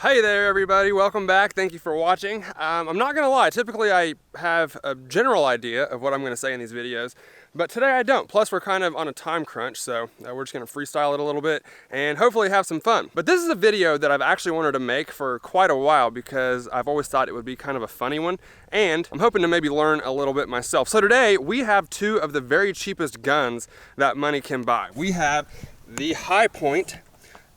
Hey there everybody, welcome back. Thank you for watching. I'm not gonna lie, typically I have a general idea of what I'm gonna say in these videos, but today I don't. Plus we're kind of on a time crunch, so we're just gonna freestyle it a little bit and hopefully have some fun. But this is a video that I've actually wanted to make for quite a while because I've always thought it would be kind of a funny one, and I'm hoping to maybe learn a little bit myself. So today we have two of the very cheapest guns that money can buy. We have the Hi-Point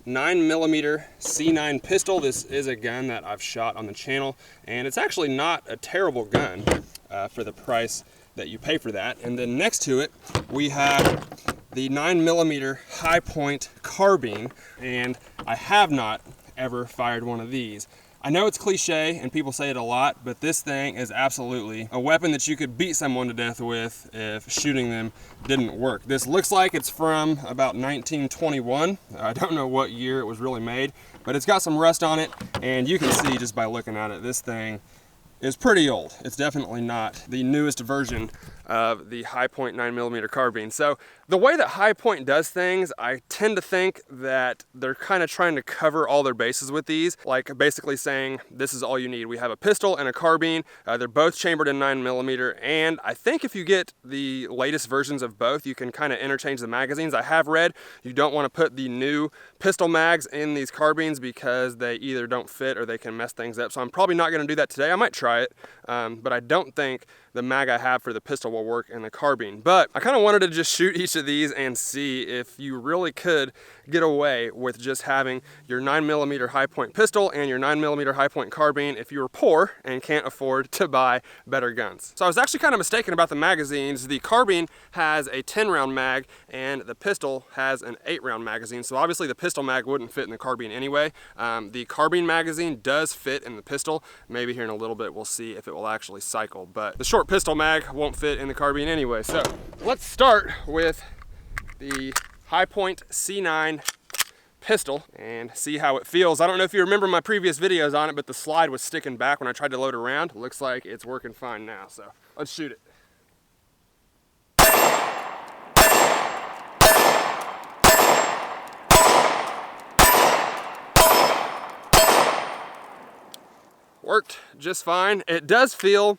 9mm C9 pistol. This is a gun that I've shot on the channel, and it's actually not a terrible gun for the price that you pay for that. And then next to it, we have the 9mm Hi-Point carbine, and I have not ever fired one of these. I know it's cliche and people say it a lot, but this thing is absolutely a weapon that you could beat someone to death with if shooting them didn't work. This looks like it's from about 1921. I don't know what year it was really made, but it's got some rust on it, and you can see just by looking at it, this thing is pretty old. It's definitely not the newest version of the Hi-Point 9mm carbine. So the way that Hi-Point does things, I tend to think that they're kind of trying to cover all their bases with these, like basically saying this is all you need. We have a pistol and a carbine. They're both chambered in 9mm, and I think if you get the latest versions of both, you can kind of interchange the magazines. I have read you don't want to put the new pistol mags in these carbines because they either don't fit or they can mess things up. So I'm probably not going to do that today. I might try it, but I don't think the mag I have for the pistol will work in the carbine. But I kind of wanted to just shoot each of these and see if you really could get away with just having your 9mm Hi-Point pistol and your 9mm Hi-Point carbine if you were poor and can't afford to buy better guns. So I was actually kind of mistaken about the magazines. The carbine has a 10-round mag and the pistol has an 8-round magazine. So obviously the pistol mag wouldn't fit in the carbine anyway. The carbine magazine does fit in the pistol. Maybe here in a little bit we'll see if it will actually cycle, but the short pistol mag won't fit in the carbine anyway. So let's start with the Hi-Point C9 pistol and see how it feels. I don't know if you remember my previous videos on it, but the slide was sticking back when I tried to load around. Looks like it's working fine now, so let's shoot it. Worked just fine. It does feel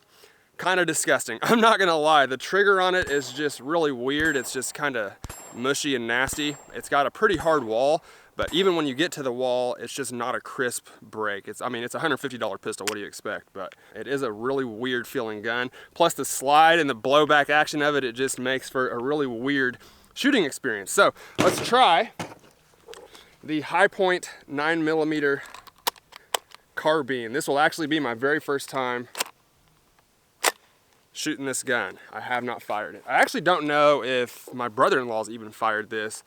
kind of disgusting. I'm not gonna lie, the trigger on it is just really weird. It's just kind of mushy and nasty. It's got a pretty hard wall, but even when you get to the wall, it's just not a crisp break. I mean, it's a $150 pistol, what do you expect? But it is a really weird feeling gun. Plus the slide and the blowback action of it, it just makes for a really weird shooting experience. So let's try the Hi-Point 9mm carbine. This will actually be my very first time shooting this gun. I have not fired it. I actually don't know if my brother-in-law's even fired this.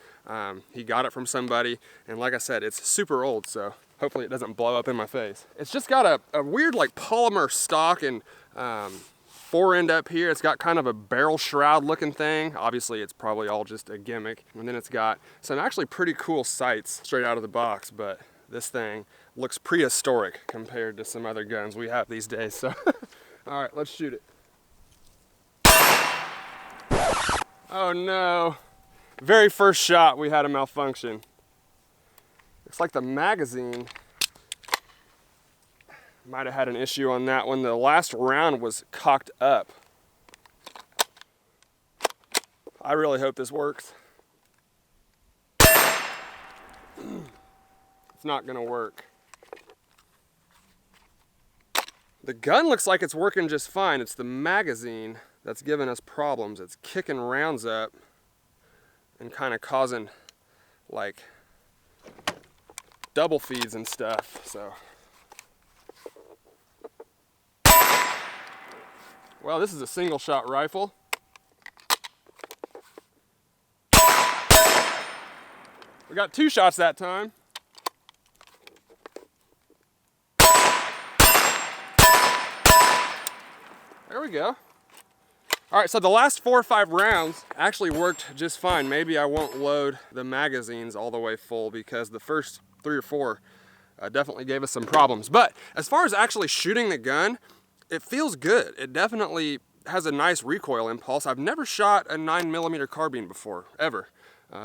He got it from somebody, and like I said, it's super old, so hopefully it doesn't blow up in my face. It's just got a weird like polymer stock and fore end up here. It's got kind of a barrel shroud looking thing. Obviously it's probably all just a gimmick. And then it's got some actually pretty cool sights straight out of the box, but this thing looks prehistoric compared to some other guns we have these days. So all right, let's shoot it. Oh no, very first shot we had a malfunction. Looks like the magazine might have had an issue on that one. The last round was cocked up. I really hope this works. It's not gonna work. The gun looks like it's working just fine. It's the magazine that's giving us problems. It's kicking rounds up and kind of causing like double feeds and stuff. So, well, this is a single shot rifle. We got 2 shots that time. There we go. All right, so the last 4 or 5 rounds actually worked just fine. Maybe I won't load the magazines all the way full because the first 3 or 4 definitely gave us some problems. But as far as actually shooting the gun, it feels good. It definitely has a nice recoil impulse. I've never shot a 9mm carbine before, ever.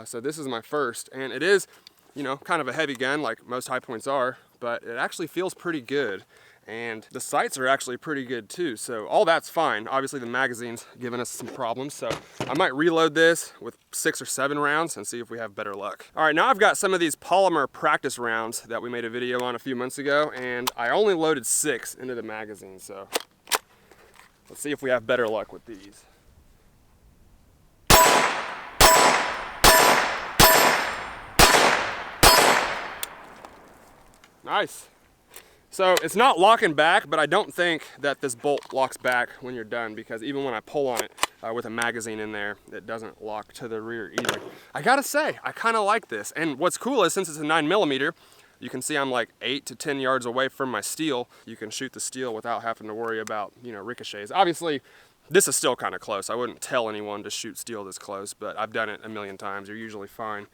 So this is my first, and it is, you know, kind of a heavy gun like most Hi-Points are, but it actually feels pretty good. And the sights are actually pretty good too, so all that's fine. Obviously the magazine's giving us some problems, so I might reload this with 6 or 7 rounds and see if we have better luck. All right, now I've got some of these polymer practice rounds that we made a video on a few months ago, and I only loaded 6 into the magazine, so let's see if we have better luck with these. Nice. So it's not locking back, but I don't think that this bolt locks back when you're done, because even when I pull on it with a magazine in there, it doesn't lock to the rear either. I gotta say, I kind of like this. And what's cool is, since it's a 9mm, you can see I'm like 8 to 10 yards away from my steel. You can shoot the steel without having to worry about, ricochets. Obviously, this is still kind of close. I wouldn't tell anyone to shoot steel this close, but I've done it a million times. You're usually fine.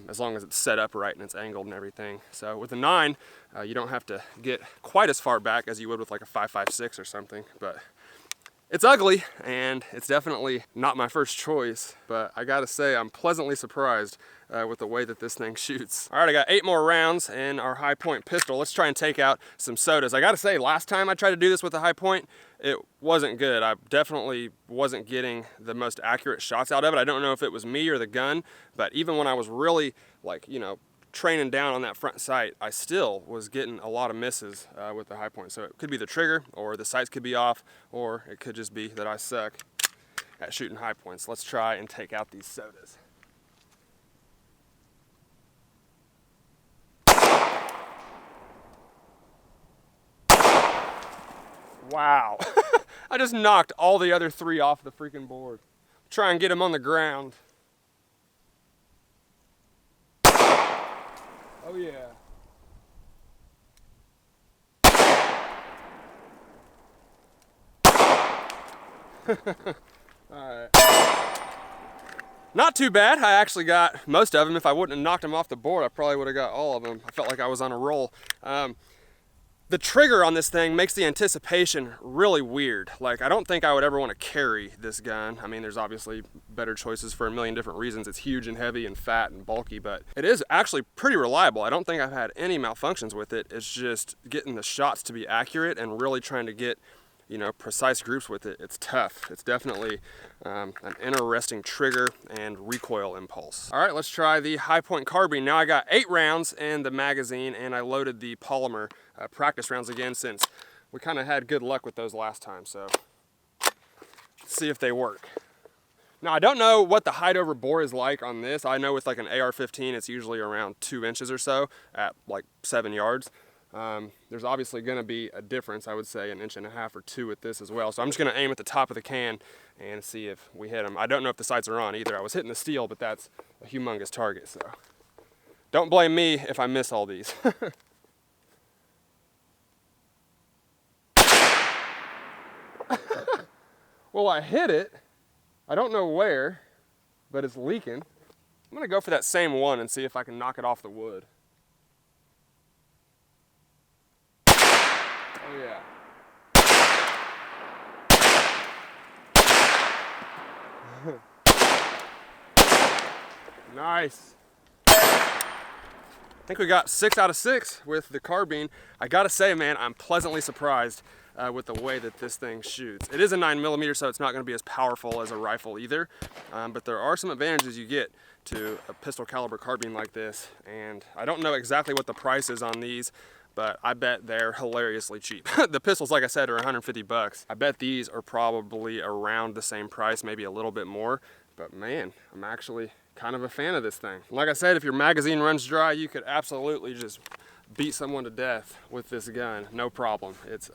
As long as it's set up right and it's angled and everything. So with a 9, you don't have to get quite as far back as you would with like a 5.56 or something, but it's ugly and it's definitely not my first choice, but I gotta say I'm pleasantly surprised with the way that this thing shoots. All right, I got 8 more rounds in our high point pistol. Let's try and take out some sodas. I gotta say, last time I tried to do this with a high point, it wasn't good. I definitely wasn't getting the most accurate shots out of it. I don't know if it was me or the gun, but even when I was really training down on that front sight, I still was getting a lot of misses with the high point. So it could be the trigger, or the sights could be off, or it could just be that I suck at shooting high points. Let's try and take out these sodas. Wow. I just knocked all the other 3 off the freaking board. Try and get them on the ground. Oh yeah. Alright. Not too bad. I actually got most of them. If I wouldn't have knocked them off the board, I probably would have got all of them. I felt like I was on a roll. The trigger on this thing makes the anticipation really weird. Like, I don't think I would ever want to carry this gun. I mean, there's obviously better choices for a million different reasons. It's huge and heavy and fat and bulky, but it is actually pretty reliable. I don't think I've had any malfunctions with it. It's just getting the shots to be accurate and really trying to get, precise groups with it. It's tough. It's definitely an interesting trigger and recoil impulse. All right, let's try the high point carbine. Now I got 8 rounds in the magazine, and I loaded the polymer practice rounds again, since we kind of had good luck with those last time. So let's see if they work. Now I don't know what the height over bore is like on this. I know with like an AR-15, it's usually around 2 inches or so at like 7 yards. There's obviously going to be a difference, I would say 1.5 inches or 2 with this as well. So I'm just going to aim at the top of the can and see if we hit them. I don't know if the sights are on either. I was hitting the steel, but that's a humongous target, so don't blame me if I miss all these. Well, I hit it. I don't know where, but it's leaking. I'm going to go for that same one and see if I can knock it off the wood. Oh yeah. Nice. I think we got 6 out of 6 with the carbine. I gotta say, man, I'm pleasantly surprised with the way that this thing shoots. It is a 9mm, so it's not gonna be as powerful as a rifle either, but there are some advantages you get to a pistol caliber carbine like this, and I don't know exactly what the price is on these, but I bet they're hilariously cheap. The pistols, like I said, are 150 bucks. I bet these are probably around the same price, maybe a little bit more, but man, I'm actually kind of a fan of this thing. Like I said, if your magazine runs dry, you could absolutely just beat someone to death with this gun, no problem. It's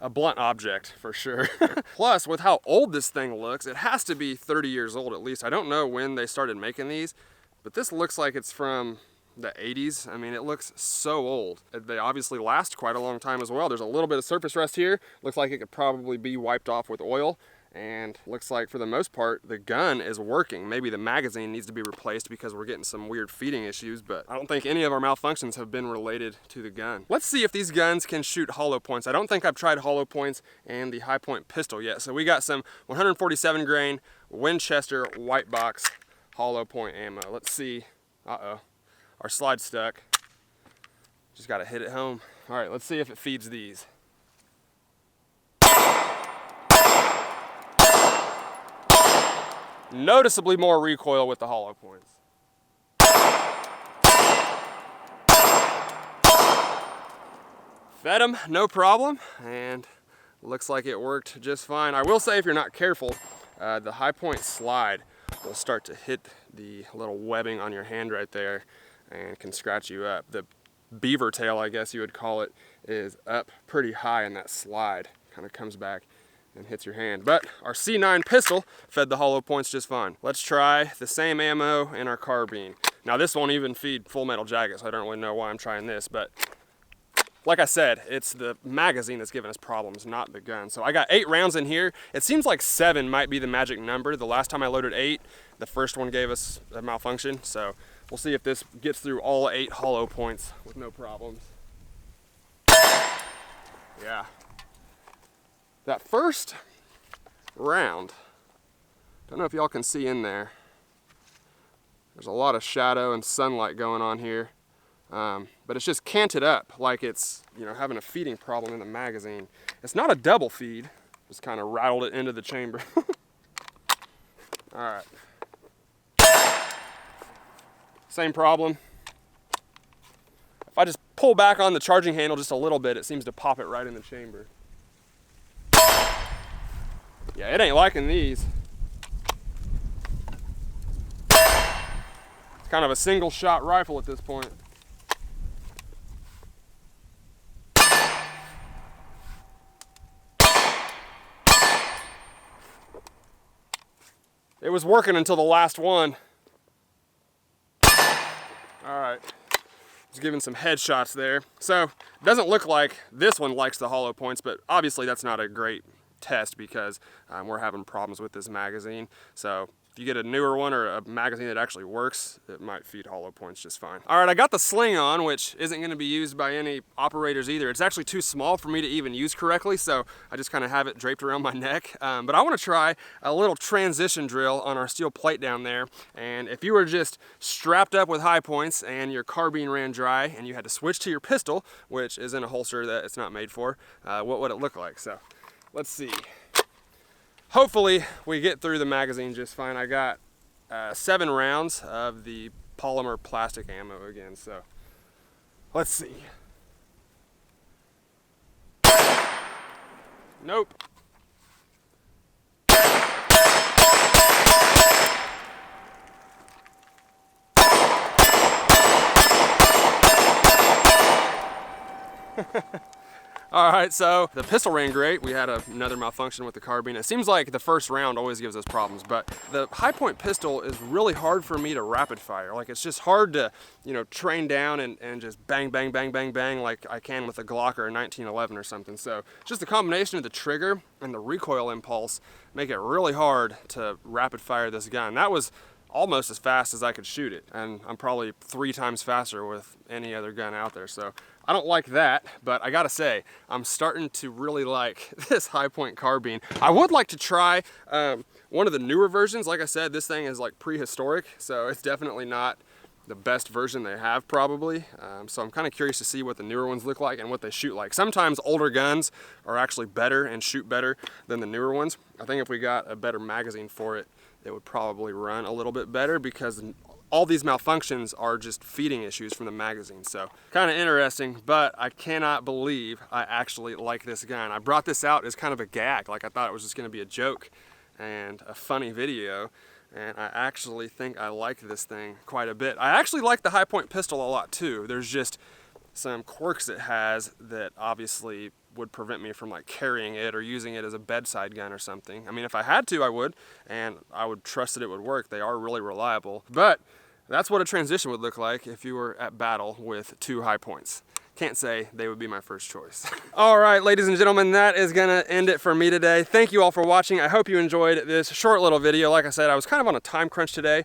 a blunt object for sure. Plus, with how old this thing looks, it has to be 30 years old at least. I don't know when they started making these, but this looks like it's from the 80s. I mean, it looks so old. They obviously last quite a long time as well. There's a little bit of surface rust here. Looks like it could probably be wiped off with oil. And looks like for the most part the gun is working. Maybe the magazine needs to be replaced because we're getting some weird feeding issues, but I don't think any of our malfunctions have been related to the gun. Let's see if these guns can shoot hollow points. I don't think I've tried hollow points and the high point pistol yet. So we got some 147 grain Winchester white box hollow point ammo. Let's see. Uh-oh, our slide stuck. Just gotta hit it home. All right, let's see if it feeds these. Noticeably more recoil with the hollow points. Fed them, no problem, and looks like it worked just fine. I will say, if you're not careful, the high point slide will start to hit the little webbing on your hand right there and can scratch you up. The beaver tail, I guess you would call it, is up pretty high, and that slide kind of comes back and hits your hand. But our C9 pistol fed the hollow points just fine. Let's try the same ammo in our carbine. Now this won't even feed full metal jacket, so I don't really know why I'm trying this, but like I said, it's the magazine that's giving us problems, not the gun. So I got 8 rounds in here. It seems like 7 might be the magic number. The last time I loaded 8, the first one gave us a malfunction. So we'll see if this gets through all 8 hollow points with no problems. Yeah. That first round, don't know if y'all can see in there. There's a lot of shadow and sunlight going on here. But it's just canted up like it's, you know, having a feeding problem in the magazine. It's not a double feed, just kind of rattled it into the chamber. All right. Same problem. If I just pull back on the charging handle just a little bit, it seems to pop it right in the chamber. Yeah, it ain't liking these. It's kind of a single shot rifle at this point. It was working until the last one. All right, just giving some headshots there. So it doesn't look like this one likes the hollow points, but obviously that's not a great test because we're having problems with this magazine. So if you get a newer one or a magazine that actually works, it might feed hollow points just fine. All right, I got the sling on, which isn't gonna be used by any operators either. It's actually too small for me to even use correctly, so I just kind of have it draped around my neck. But I wanna try a little transition drill on our steel plate down there. And if you were just strapped up with high points and your carbine ran dry and you had to switch to your pistol, which is in a holster that it's not made for, what would it look like? So let's see. Hopefully we get through the magazine just fine. I got 7 rounds of the polymer plastic ammo again, so let's see. Nope. All right, so the pistol ran great. We had another malfunction with the carbine. It seems like the first round always gives us problems, but the high point pistol is really hard for me to rapid fire. Like, it's just hard to, you know, train down and just bang, bang, bang, bang, bang like I can with a Glock or a 1911 or something. So just the combination of the trigger and the recoil impulse make it really hard to rapid fire this gun. That was almost as fast as I could shoot it, and I'm probably 3 times faster with any other gun out there. So I don't like that, but I gotta say, I'm starting to really like this high point carbine. I would like to try one of the newer versions. Like I said, this thing is like prehistoric, so it's definitely not the best version they have probably. So I'm kind of curious to see what the newer ones look like and what they shoot like. Sometimes older guns are actually better and shoot better than the newer ones. I think if we got a better magazine for it, it would probably run a little bit better because all these malfunctions are just feeding issues from the magazine. So kind of interesting, but I cannot believe I actually like this gun. I brought this out as kind of a gag. Like, I thought it was just gonna be a joke and a funny video. And I actually think I like this thing quite a bit. I actually like the high point pistol a lot too. There's just some quirks it has that obviously would prevent me from like carrying it or using it as a bedside gun or something. I mean, if I had to, I would, and I would trust that it would work. They are really reliable. But that's what a transition would look like if you were at battle with 2 high points. Can't say they would be my first choice. All right, ladies and gentlemen, that is gonna end it for me today. Thank you all for watching. I hope you enjoyed this short little video. Like I said, I was kind of on a time crunch today,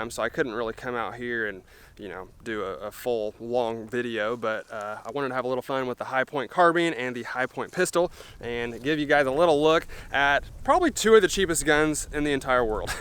so I couldn't really come out here and, you know, do a full long video, but I wanted to have a little fun with the high point carbine and the high point pistol and give you guys a little look at probably 2 of the cheapest guns in the entire world.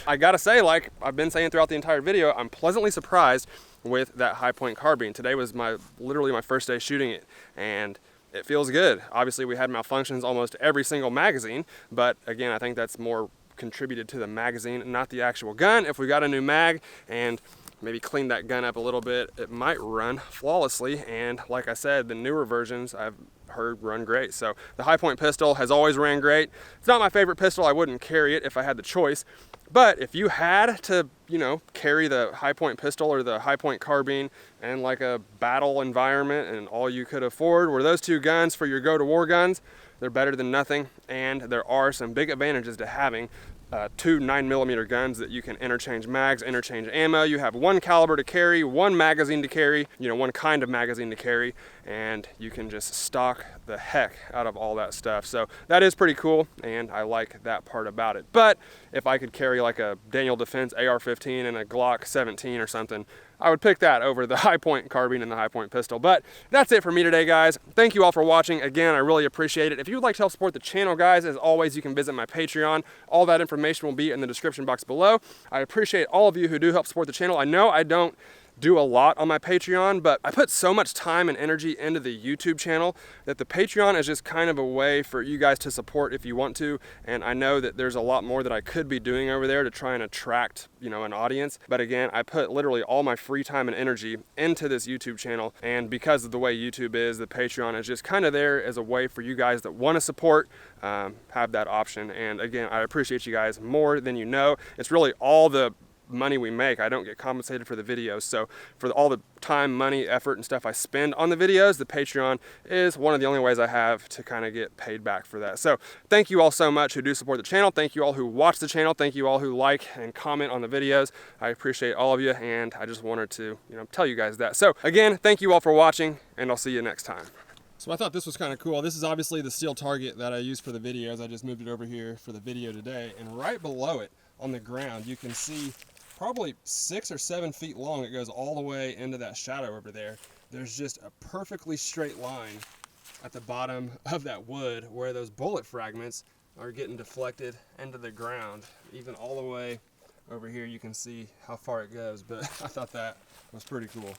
I gotta say, like I've been saying throughout the entire video, I'm pleasantly surprised with that high point carbine. Today was literally my first day shooting it, and it feels good. Obviously we had malfunctions almost every single magazine, but again, I think that's more contributed to the magazine, not the actual gun. If we got a new mag and maybe clean that gun up a little bit, it might run flawlessly. And like I said, the newer versions I've heard run great. So the high point pistol has always ran great. It's not my favorite pistol. I wouldn't carry it if I had the choice. But if you had to, you know, carry the high point pistol or the high point carbine in like a battle environment and all you could afford were those two guns for your go-to-war guns, they're better than nothing. And there are some big advantages to having two 9mm guns that you can interchange mags, interchange ammo. You have one caliber to carry, one magazine to carry, you know, one kind of magazine to carry, and you can just stock the heck out of all that stuff. So that is pretty cool, and I like that part about it. But if I could carry like a Daniel Defense AR-15 and a Glock 17 or something, I would pick that over the high point carbine and the high point pistol. But that's it for me today, guys. Thank you all for watching. Again, I really appreciate it. If you would like to help support the channel, guys, as always, you can visit my Patreon. All that information will be in the description box below. I appreciate all of you who do help support the channel. I know I don't do a lot on my Patreon, but I put so much time and energy into the YouTube channel that the Patreon is just kind of a way for you guys to support if you want to. And I know that there's a lot more that I could be doing over there to try and attract, you know, an audience. But again, I put literally all my free time and energy into this YouTube channel. And because of the way YouTube is, the Patreon is just kind of there as a way for you guys that want to support, have that option. And again, I appreciate you guys more than you know. It's really all the money we make. I don't get compensated for the videos, so for all the time, money, effort, and stuff I spend on the videos, the Patreon is one of the only ways I have to kind of get paid back for that. So thank you all so much who do support the channel. Thank you all who watch the channel. Thank you all who like and comment on the videos. I appreciate all of you, and I just wanted to, you know, tell you guys that. So again, thank you all for watching, and I'll see you next time. So I thought this was kind of cool. This is obviously the steel target that I use for the videos. I just moved it over here for the video today, and right below it on the ground you can see probably 6 or 7 feet long. It goes all the way into that shadow over there. There's just a perfectly straight line at the bottom of that wood where those bullet fragments are getting deflected into the ground. Even all the way over here you can see how far it goes, but I thought that was pretty cool.